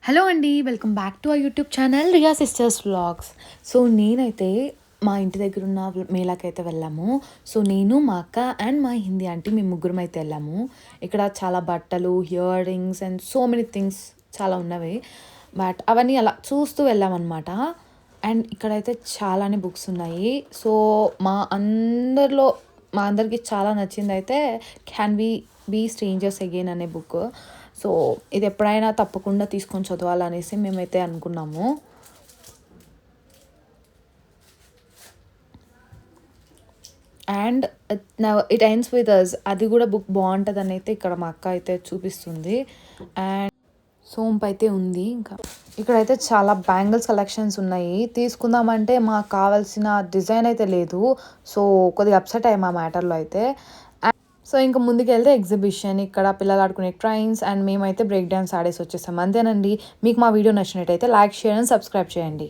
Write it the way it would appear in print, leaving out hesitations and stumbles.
Hello అండి. Welcome back to our YouTube channel Riya sisters vlogs. So నేనైతే మా ఇంటి దగ్గర ఉన్న మేళాకైతే వెళ్ళాము. సో నేను, మా అక్క అండ్ మా హిందీ ఆంటీ మేము ముగ్గురం అయితే వెళ్ళాము. ఇక్కడ చాలా బట్టలు, ear rings and so many things చాలా ఉన్నవి. బట్ అవన్నీ అలా చూస్తూ వెళ్ళామన్నమాట. అండ్ ఇక్కడైతే చాలానే బుక్స్ ఉన్నాయి. సో మా అందరికి చాలా నచ్చిందయితే 'can we be strangers again' అనే బుక్. సో ఇది ఎప్పుడైనా తప్పకుండా తీసుకొని చదవాలనేసి మేమైతే అనుకున్నాము. And it ends with us. అది కూడా బుక్ బాగుంటుందని అయితే ఇక్కడ మా అక్క అయితే చూపిస్తుంది. అండ్ సోంపు అయితే ఉంది. ఇంకా ఇక్కడైతే చాలా బ్యాంగిల్స్ కలెక్షన్స్ ఉన్నాయి. తీసుకుందామంటే మాకు కావాల్సిన డిజైన్ అయితే లేదు. సో కొద్దిగా అప్సెట్ అయ్యాము ఆ మ్యాటర్లో అయితే. సో ఇంకా ముందుకెళ్తే ఎగ్జిబిషన్, ఇక్కడ పిల్లలు ఆడుకునే ట్రైన్స్ అండ్ మేమైతే బ్రేక్ డాన్స్ ఆడేసి వచ్చేసాం. అంతేనండి. మీకు మా వీడియో నచ్చినట్టయితే లైక్, షేర్ అండ్ సబ్స్క్రైబ్ చేయండి.